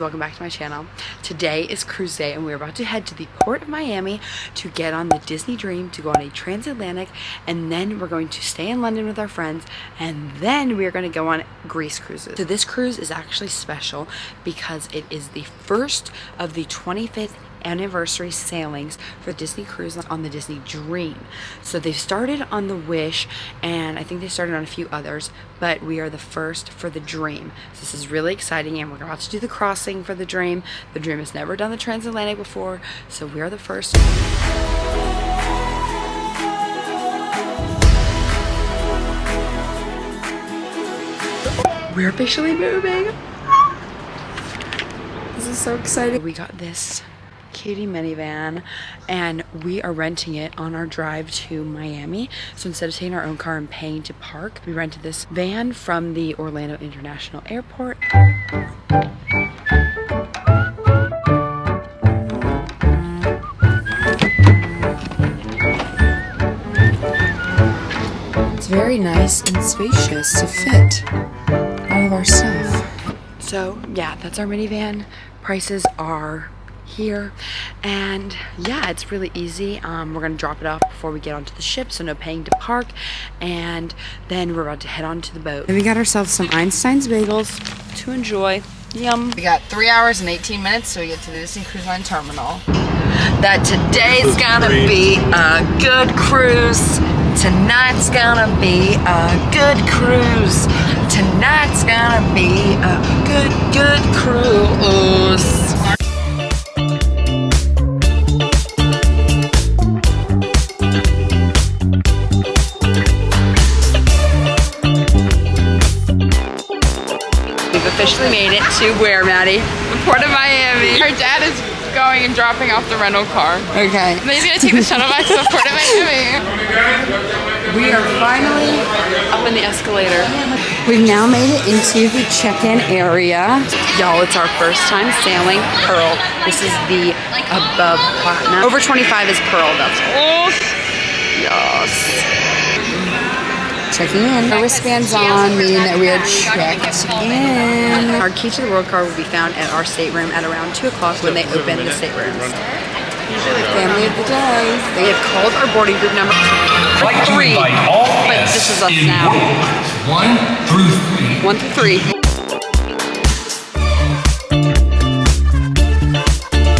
Welcome back to my channel. Today is cruise day and we're about to head to the port of Miami to get on the Disney Dream to go on a Transatlantic, and then we're going to stay in London with our friends, and then we're going to go on Greece cruises. So this cruise is actually special because it is the first of the 25th anniversary sailings for Disney Cruise on the Disney Dream. So they've started on the Wish, and I think they started on a few others, but we are the first for the Dream. So this is really exciting, and we're about to do the crossing for the Dream. The Dream has never done the Transatlantic before, so we are the first. We're officially moving. This is so exciting. We got this cutie minivan and we are renting it on our drive to Miami. So instead of taking our own car and paying to park, we rented this van from the Orlando International Airport. It's very nice and spacious to fit all of our stuff. So yeah, that's our minivan. Prices are here, and yeah, it's really easy. We're gonna drop it off before we get onto the ship, so no paying to park, and then we're about to head on to the boat. And we got ourselves some Einstein's bagels to enjoy. Yum. We got 3 hours and 18 minutes, so we get to the Disney Cruise Line terminal. That today's gonna be a good cruise. Tonight's gonna be a good cruise. Tonight's gonna be a good cruise. Officially made it to where, Maddie? The Port of Miami. Our dad is going and dropping off the rental car. Okay. And then he's gonna take the shuttle back to the Port of Miami. We are finally up in the escalator. We've now made it into the check-in area. Y'all, it's our first time sailing Pearl. This is the above platinum. Over 25 is Pearl, that's all. Yes. Checking in. Our wristbands on, meaning that we are checked in. Our key to the world card will be found at our stateroom at around 2 o'clock when they open the staterooms. Family of the day. They have called our boarding group number 3, but this is us now. 1 through 3. 1 through 3.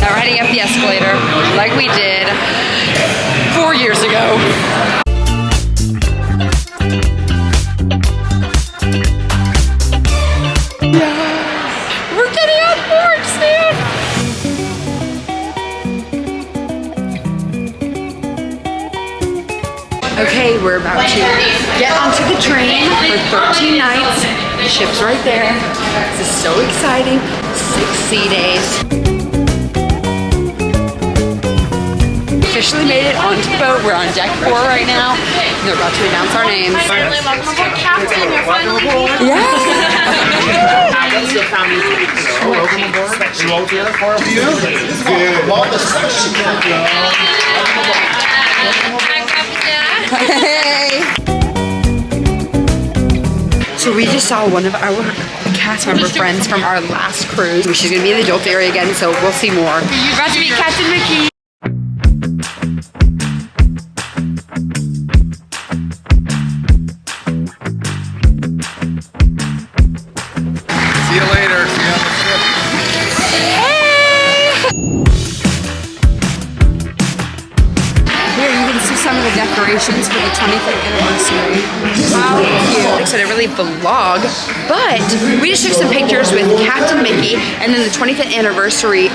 Now we're heading up the escalator like we did 4 years ago. We're getting on board soon! Okay, we're about to get onto the train for 13 nights. The ship's right there. This is so exciting. 6 sea days. Officially made it onto the boat. We're on deck 4 right now. They're about to announce our names. Finally, welcome aboard, Captain. You're finally aboard. Yeah. That's the family. Welcome aboard. You all together for a few? Good. Hey. So we just saw one of our cast member friends from our last cruise. She's gonna be in the adult area again, so we'll see more. You're about to meet Captain Mickey. See you later. See you on the ship. Here you can see some of the decorations for the 25th anniversary. How cute. Like I said, I really vlog, but we just took some pictures with Captain Mickey and then the 25th anniversary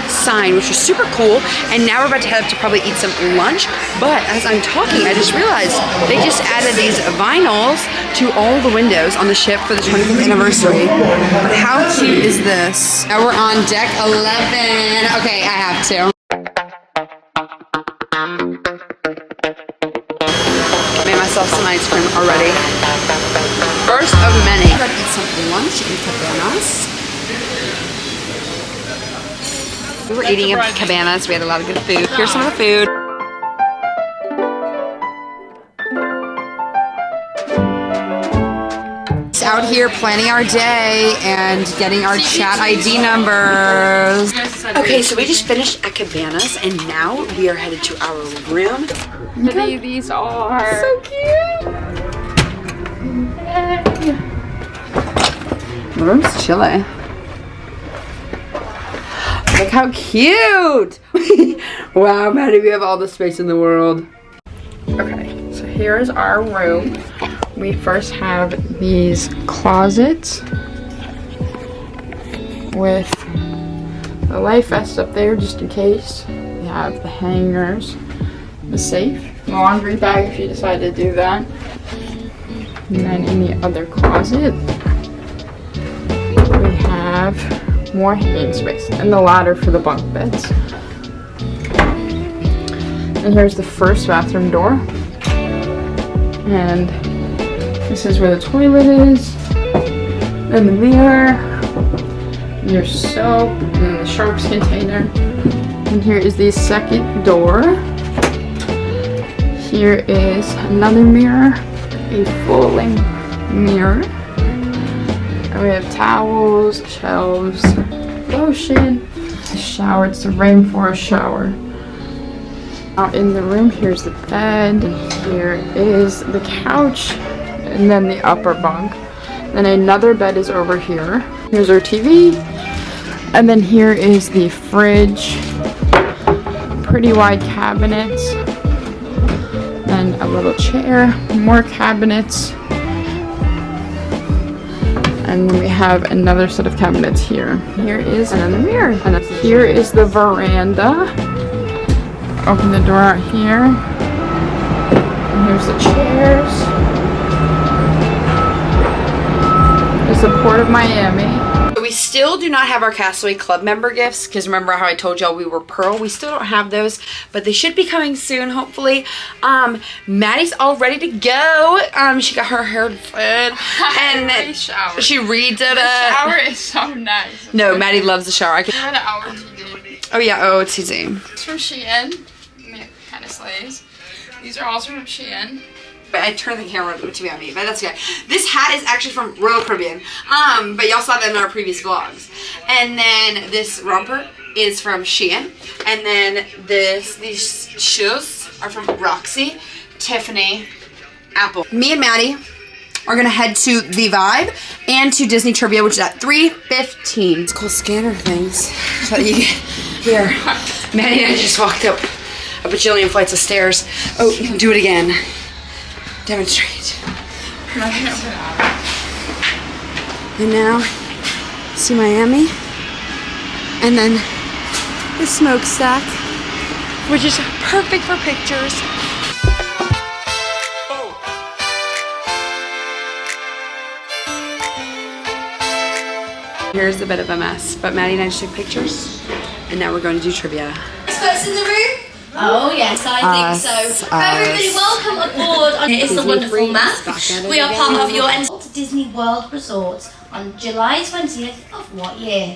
sign, which was super cool. And now we're about to head up to probably eat some lunch. But as I'm talking, I just realized they just added these vinyls to all the windows on the ship for the 25th anniversary. But how cute is this? Now we're on deck 11. Okay, I have to. Made myself some ice cream already. First of many. I'm gonna eat some lunch in Cabanas. We were eating at Cabanas. We had a lot of good food. Here's some of the food. Out here planning our day and getting our chat ID numbers. Okay, so we just finished at Cabanas and now we are headed to our room. Okay. These are So cute. The room's chilly. Look how cute! Wow, Maddie, we have all the space in the world. Okay, so here's our room. We first have these closets with the life vest up there just in case. We have the hangers, the safe, the laundry bag if you decide to do that. And then in the other closet, we have more hanging space and the ladder for the bunk beds. And here's the first bathroom door. And this is where the toilet is. And the mirror. Your soap. And then the sharps container. And here is the second door. Here is another mirror. A full-length mirror. And we have towels, shelves, lotion, a shower. It's a rainforest shower. Out in the room, here's the bed, and here is the couch, and then the upper bunk. Then another bed is over here. Here's our TV, and then here is the fridge. Pretty wide cabinets, and a little chair, more cabinets. And then we have another set of cabinets here. Here is another mirror, and here is the veranda. Open the door out here. And here's the chairs. There's the Port of Miami. We still do not have our Castaway Club member gifts because remember how I told y'all we were Pearl? We still don't have those, but they should be coming soon, hopefully. Maddie's all ready to go. She got her hair did and she redid it. The shower is so nice. No, Maddie loves the shower. Oh yeah, oh, it's easy. It's from Shein. It kind of slays. These are also from Shein. But I turned the camera to be on me, but that's okay. This hat is actually from Royal Caribbean. But y'all saw that in our previous vlogs. And then this romper is from Shein. And then these shoes are from Roxy, Tiffany, Apple. Me and Maddie are gonna head to The Vibe and to Disney Trivia, which is at 3:15. It's cool scanner things. So you get here. Maddie and I just walked up a bajillion flights of stairs. Oh, do it again. Demonstrate. And now, see Miami. And then the smokestack, which is perfect for pictures. Here's a bit of a mess, but Maddie and I just took pictures, and now we're going to do trivia. Experts in the room? Oh yes, I think so. Everybody, welcome aboard. It is the wonderful map. We are part of your Disney World Resort on July 20th of what year?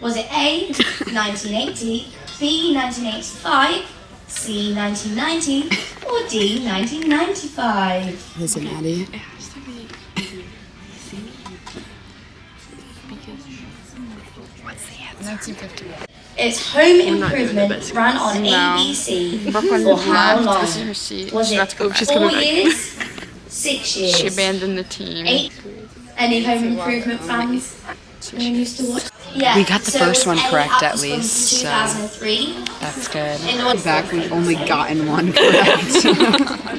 Was it A, 1980, B, 1985, C, 1990, or D, 1995? Listen, Maddie. What's the answer? 1950. It's Home Improvement ran on ABC for how long? This is her seat. Was it 4 years, 6 years? She abandoned the team. 8? Any Home Improvement fans used to watch? Yeah. We got the first one correct at was least, from 2003. That's good. In Back we've only gotten one correct.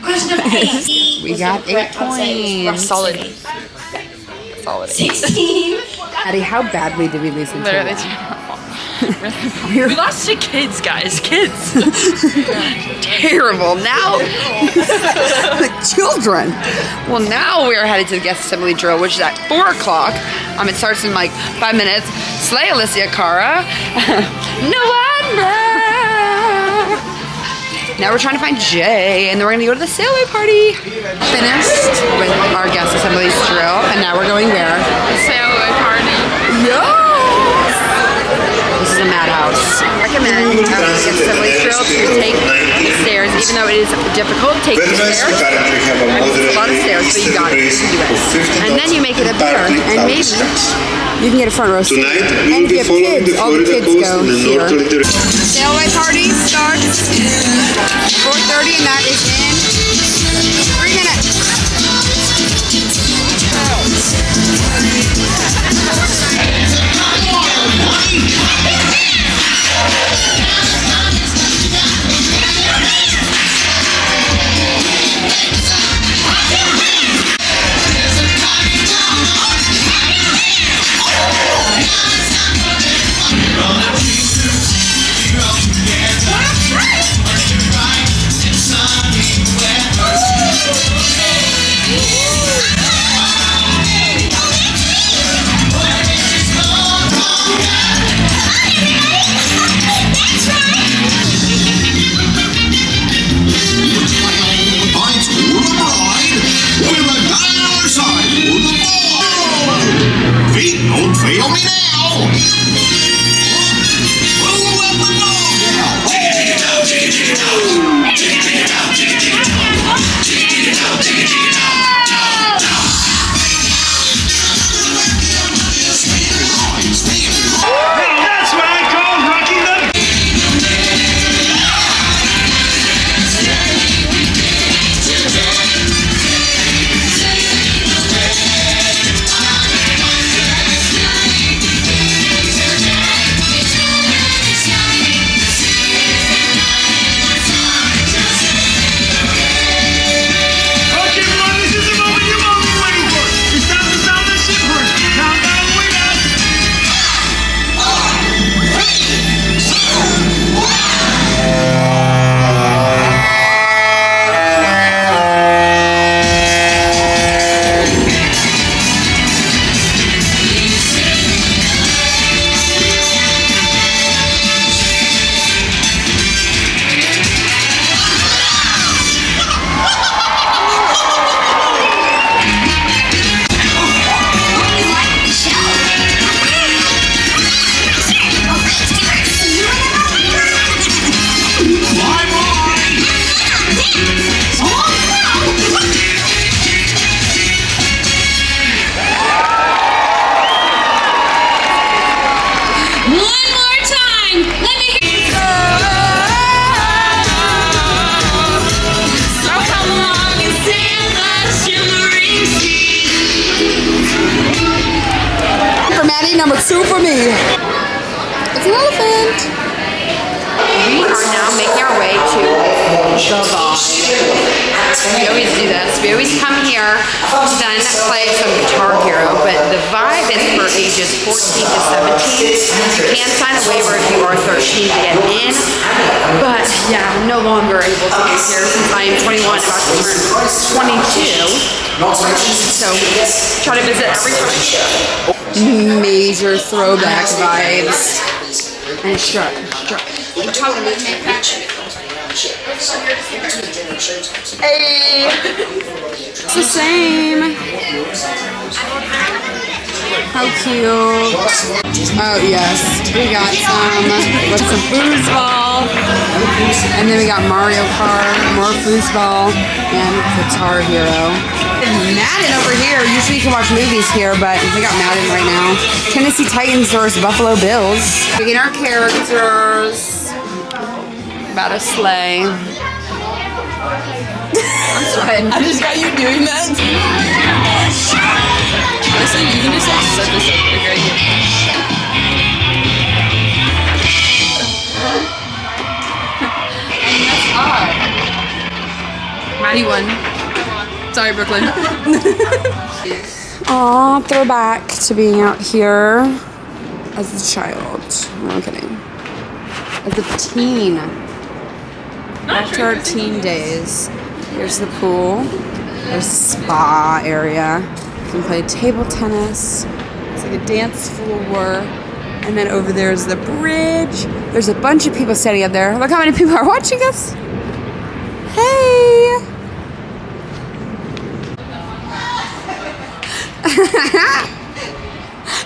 Question number 8. We got 8 points. Solid. Solid. 16. Maddie, how badly did we lose in Literally trivia? we lost to kids, guys. Kids. Terrible. Now, the children. Well, now we are headed to the guest assembly drill, which is at 4 o'clock. It starts in like 5 minutes. Slay, Alicia Cara. No one. Now we're trying to find Jay, and then we're gonna go to the sailway party. Finished with our guest assemblies drill, and now we're going where? The sailway party. Yes! This is a madhouse. I recommend against the trail to take the stairs, even though it is difficult. Take the stairs. It's a lot of stairs, but you got it. You do it. And then you make it up here, and maybe you can get a front row seat. And if you have kids, all the kids go here. Sailaway party starts 4:30, and that is in 3 minutes. Don't fail me now! That's what I call rocking the... Number 2 for me. It's an elephant. We are now making our way to the Vibe. We always do this. We always come here to then play some Guitar Hero, but the Vibe is for ages 14 to 17. You can sign a waiver if you are 13 to get in, but yeah, I'm no longer able to get here since I am 21, about to turn 22. So try to visit every time. Major throwback vibes. And strut. Hey! It's the same. How cute. Oh yes, we got some foosball, and then we got Mario Kart, more foosball, and Guitar Hero. Madden over here. Usually you can watch movies here, but we got Madden right now. Tennessee Titans versus Buffalo Bills. Picking our characters. About to slay. I'm sweating. I just got you doing that. Honestly, you can just like set this up like right here. That's odd. Maddie won. Sorry, Brooklyn. Aw, throwback to being out here as a child. No, I'm kidding. As a teen. After our teen days. Here's the pool. There's the spa area. You can play table tennis. It's like a dance floor. And then over there is the bridge. There's a bunch of people standing up there. Look how many people are watching us. Hey!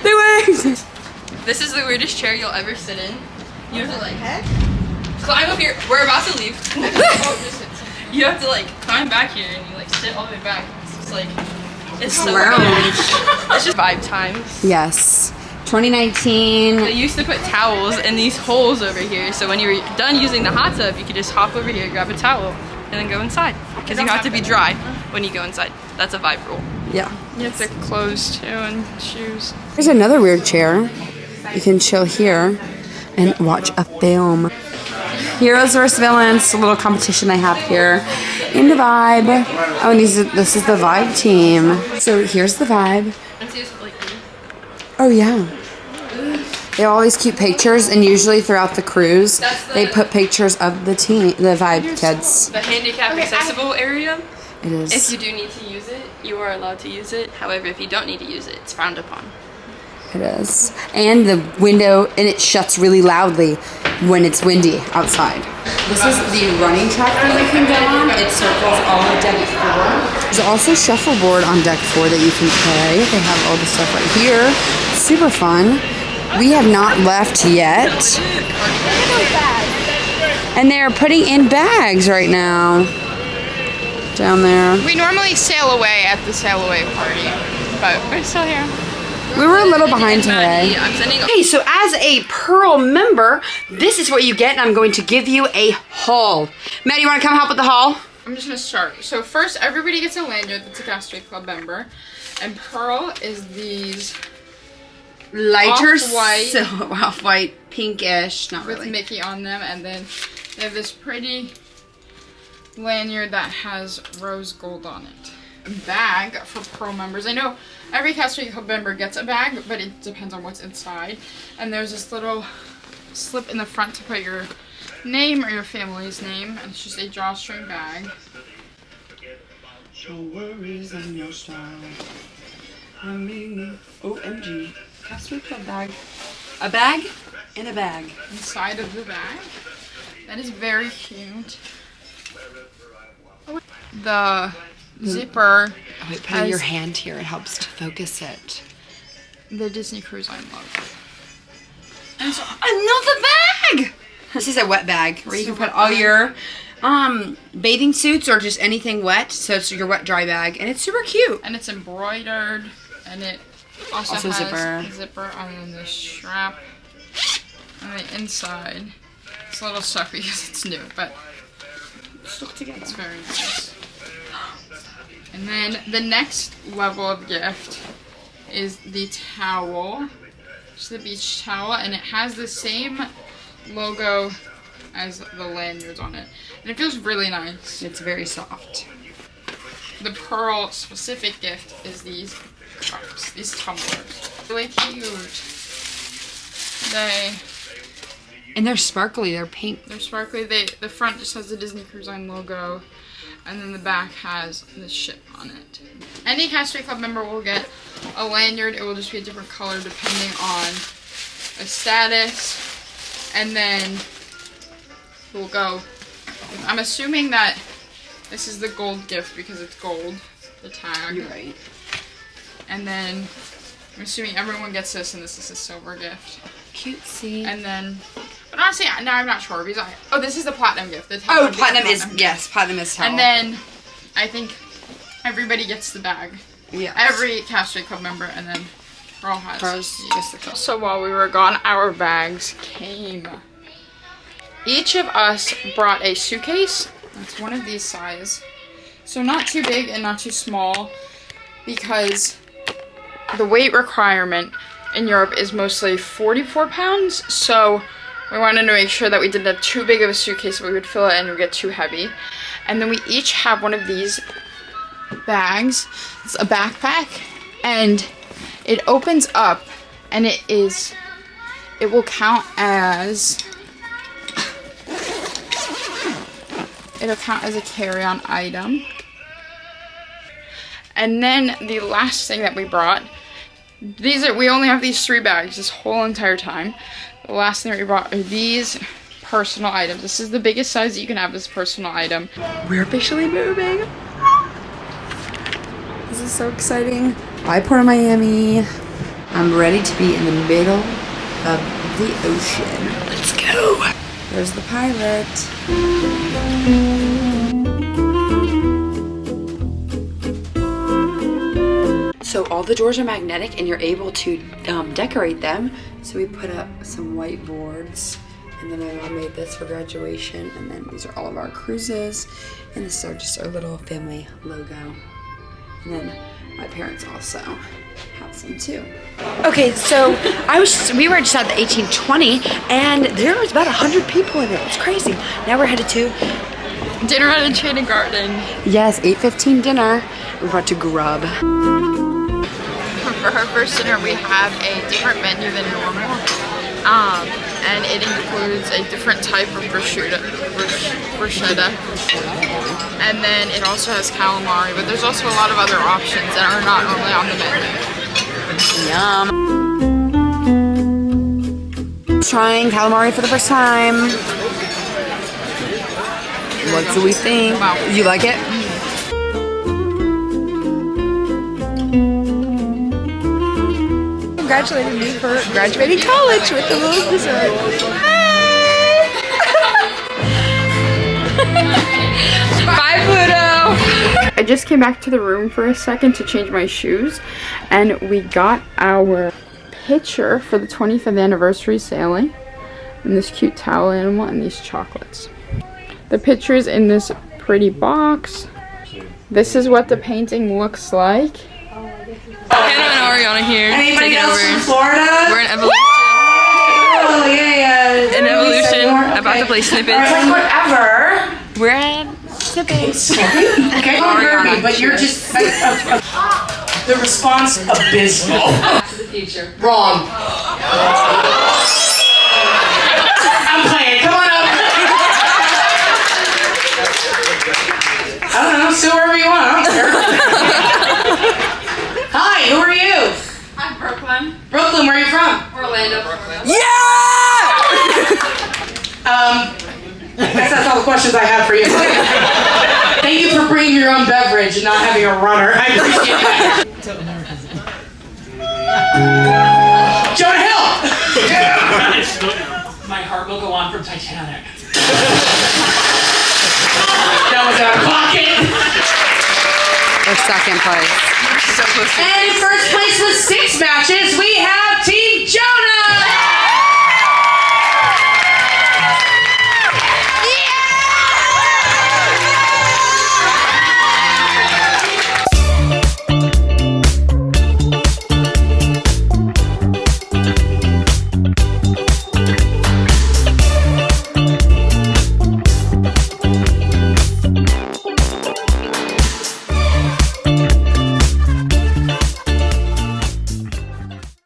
They waved! This is the weirdest chair you'll ever sit in. You have to like climb up here. We're about to leave. You have to like climb back here and you like sit all the way back. It's just like it's so weird. It's just 5 times. Yes. 2019. They used to put towels in these holes over here, so when you were done using the hot tub, you could just hop over here, grab a towel, and then go inside. Because you have to be dry when you go inside. That's a vibe rule. Yeah. You have to clothes too and shoes. There's another weird chair. You can chill here and watch a film. Heroes vs. Villains, a little competition I have here in the Vibe. Oh, and this is the Vibe team. So here's the Vibe. Oh yeah. They have all these cute pictures, and usually throughout the cruise, they put pictures of the team, the Vibe kids. The handicap accessible area. It is. If you do need to use it, you are allowed to use it. However, if you don't need to use it, it's frowned upon. It is. And the window, and it shuts really loudly when it's windy outside. This is the running track that you can go on. It circles all of deck 4. There's also shuffleboard on deck 4 that you can play. They have all the stuff right here. Super fun. We have not left yet. And they're putting in bags right now. Down there. We normally sail away at the sail away party, but we're still here. We were a little behind today. Okay, so as a Pearl member, this is what you get, and I'm going to give you a haul. Maddie, you want to come help with the haul? I'm just gonna start. So first, everybody gets a lanyard that's a Castaway Club member, and Pearl is these Lighter off-white, off-white, pinkish, not with really. Mickey on them, and then they have this pretty lanyard that has rose gold on it. A bag for Pearl members. I know every Castaway Club member gets a bag, but it depends on what's inside. And there's this little slip in the front to put your name or your family's name, and it's just a drawstring bag. No worries on your style. I mean, OMG. Castaway Club bag. A bag and a bag. Inside of the bag. That is very cute. The zipper. Oh, wait, put your hand here. It helps to focus it. The Disney Cruise Line logo. And so, another bag! This is a wet bag where you can put all your bathing suits or just anything wet. So it's your wet dry bag. And it's super cute. and it's embroidered, and it also has zipper. a zipper and then the strap on the inside. It's a little stuck because it's new, but Stuck together. it's very nice. And then the next level of gift is the towel. It's the beach towel, and it has the same logo as the lanyards on it. And it feels really nice. It's very soft. The Pearl specific gift is these cups, these tumblers. Really cute. And they're sparkly. They're pink. They're sparkly. The front just has the Disney Cruise Line logo, and then the back has the ship on it. Any Castaway Club member will get a lanyard. It will just be a different color depending on the status, and then we'll go. I'm assuming that this is the gold gift because it's gold, the tag. You're right. And then I'm assuming everyone gets this, and this is a silver gift. Cutesy. And then, but honestly, now I'm not sure because this is the platinum gift. The Oh, platinum is, yes, platinum is towel. And then I think everybody gets the bag. yes. Every Castaway Club member, and then Pearl has. Pearl's just the cup. So while we were gone, our bags came. Each of us brought a suitcase. It's one of these size. So not too big and not too small, because the weight requirement in Europe is mostly 44 pounds. So we wanted to make sure that we didn't have too big of a suitcase, so we would fill it and it would get too heavy. And then we each have one of these bags. It's a backpack, and it opens up, and it will count as a carry-on item. And then the last thing that we brought, we only have these 3 bags this whole entire time. The last thing that we brought are these personal items. This is the biggest size that you can have as a personal item. We're officially moving. This is so exciting. Bye, Port of Miami. I'm ready to be in the middle of the ocean. Let's go. There's the pilot. So all the doors are magnetic and you're able to decorate them. So we put up some whiteboards, and then my mom made this for graduation, and then these are all of our cruises, and this is just our little family logo. And then my parents also have some too. Okay, so we were just at the 1820, and there was about 100 people in it. It's crazy. Now we're headed to Dinner at Enchanted Garden. yes, 8:15 dinner. We're about to grub. For her first dinner, we have a different menu than normal, and it includes a different type of bruschetta, and then it also has calamari, but there's also a lot of other options that are not normally on the menu. Yum. Trying calamari for the first time. What do we think? Wow. You like it? Congratulated me for graduating college with the little dessert. Bye, Pluto! I just came back to the room for a second to change my shoes, and we got our picture for the 25th anniversary sailing, and this cute towel animal and these chocolates. The picture's in this pretty box. This is what the painting looks like. Hannah and Ariana here. Anybody else from Florida? We're in Evolution. Oh, yeah. In Evolution, about to play Snippets. Like whatever. We're at Snippets. Okay, Ariana, but you're just the response abysmal. To the future. Wrong. I'm playing. Come on up. I don't know. Sit wherever you want. I don't care. Hi. Who are you? I'm Brooklyn. Brooklyn. Where are you from? Orlando. Yeah! I guess that's all the questions I have for you. Thank you for bringing your own beverage and not having a runner. I appreciate that. Jonah Hill! Yeah! My heart will go on from Titanic. That was out of pocket. We're second place. So close to And in first place with 6 matches, we have Team Joe!